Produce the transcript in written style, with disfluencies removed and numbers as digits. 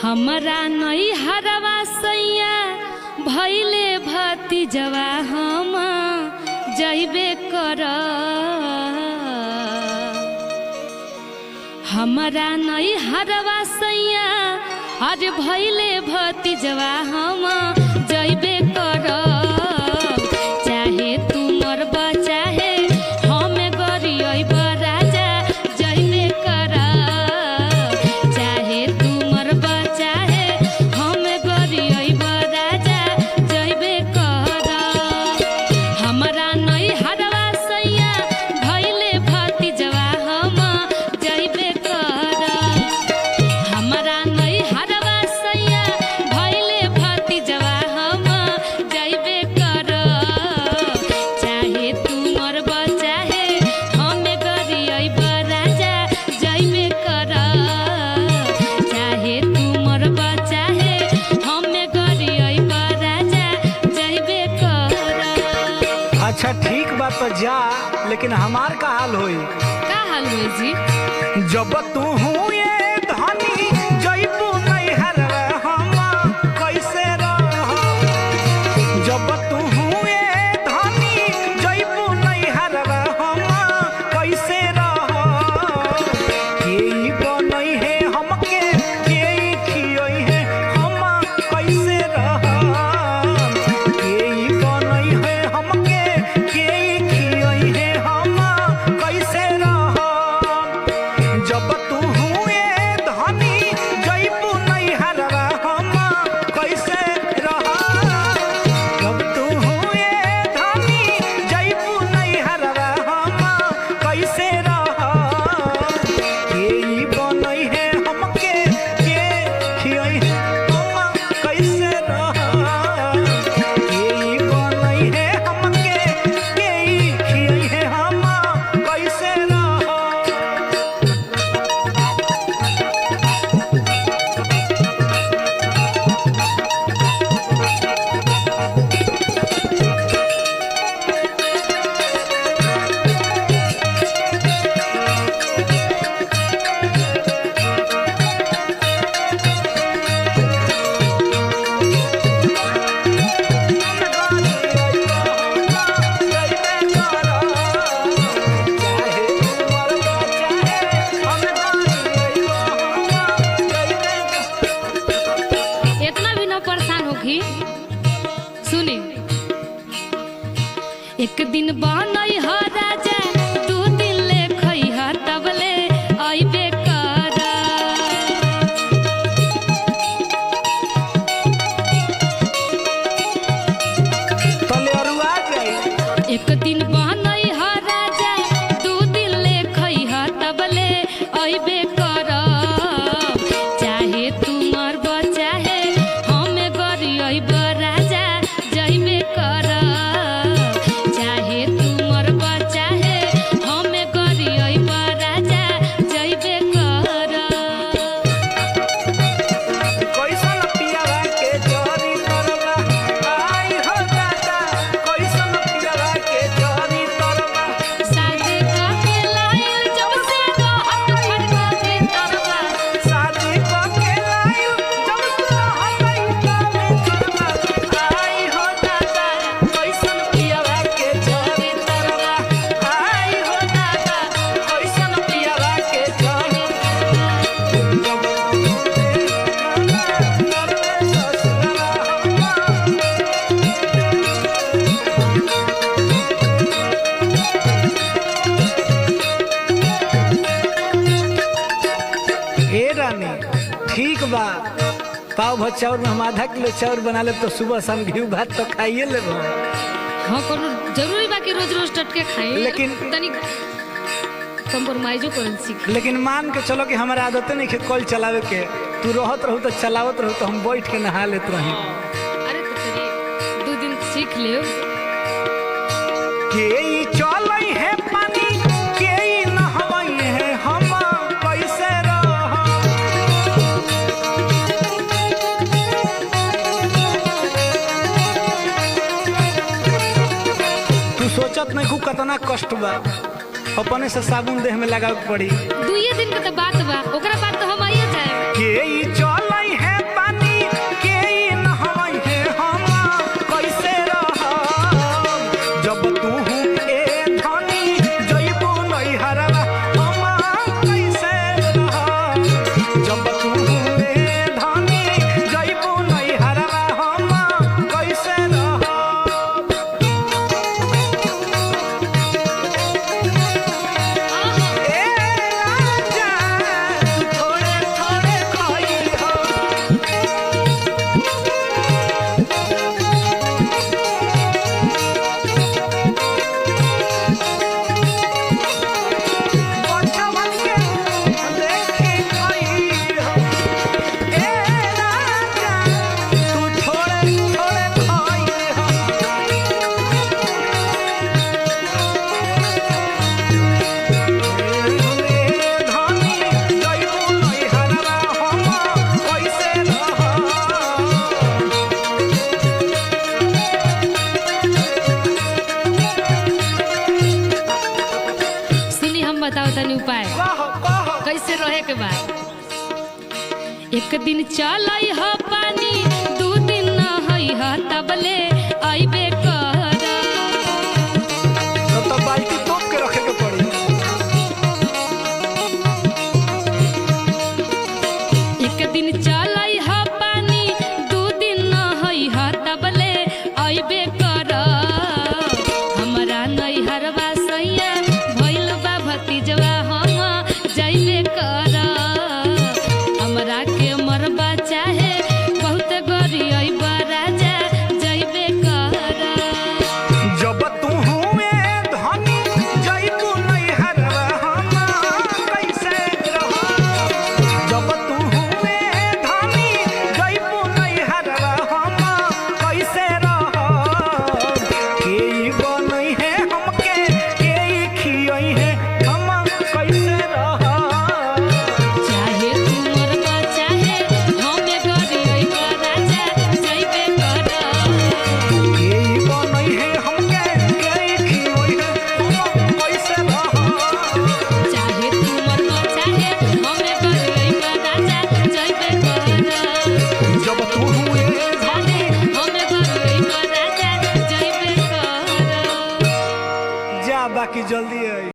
हमरा नई हरवा सैया भैले भतीजवा हम जइबे कर। हमरा नई हरवा सैया आज भैले भतीजवा हम जइबे कर। चाहे तू मरबा चाहे हम गरियब राजा जइबे कर। चाहे तू मरबा चाहे हम गरियब राजा जइबे कर। हमरा नई हरवा सैया भैले भतीजवा हम जइबे कर। हमरा नई हरवा सैया भैले भतीजवा हम जइबे कर। चाहे तू मरबा चाहे हम गरियब राजा जइबे कर। चाहे तू मरबा चाहे हम गरियब राजा जइबे कर। अच्छा ठीक बा तो जा, लेकिन हमार का हाल होई? का हाल हुई जी? जब तू हुए धनी जइबू नहीं हरवा हम कैसे रह। जब तू हुए धनी जइबू नहीं हरवा हम कैसे रह। केई बनई है हमके केई खियई है हम कैसे रह। केई बनई है हमके केई खियई है हम कैसे रह। जब तू हुए धनी जइबू नहीं हरवा हम कैसे रह। जब तू हुए धनी जइबू नहीं हरवा हम कैसे रह। केई बनई है हमके के खियई है हम कैसे रह। केई बनई है हमके केई खियई है हम कैसे रह। इतना भी न परेशान होगी। सुनी, एक दिन बनई ह राजा दू दिन ले खई ह तबले अइबे कर। तले अरुआ गई। एक दिन बनई ह राजा दू दिन ले खई ह तबले अइबे कर। चाहे तू मरबा चाहे हम गरियब राजा जइबे कर। चाहे तू मरबा चाहे हम गरियब राजा जइबे कर। कैसन पियावा के चोरी करबा आई हो दादा। कैसन पियावा के चोरी करबा। शादी करके लाइल जब से रहत खड़का भीतरवा। शादी करके लायु जब तू हटई कामे करबा। आई हो दादा कैसन पियावा के चोरी करबा। आई हो दादा कैसन पियावा के चोरी हे रानी ठीक बा। पाव भात चाउर में हम आधा किलो चाउर बना ले तो सुबह शाम घी भात तो खाइए ले। हाँ, कोनो जरूरी बा कि रोज रोज टटके खाई, लेकिन- तनी कंप्रोमाइजो करल सीख। लेकिन मान के चलो कि हमारा आदत नहीं है कल चलावे के। तू रहत रहू तो चलावत रहू तो हम बैठ के नहा लेत रही। अरे तो फिर 2 दिन सीख ले। के ई चलई है पानी के ई नहवई है हम कैसे रह। तू सोचत नहीं खूब कितना कष्ट बा। अपने से साबुन देह में लगावे पड़ी। 2 दिन के तो बात बा, ओकरा बाद तो हम आइए जाए। के ई चलई है एक दिन चलाई हा पानी 2 दिन नहाई हा तबले आइबे करा। तो बाल्टी तोप के रखे के पड़ी। एक दिन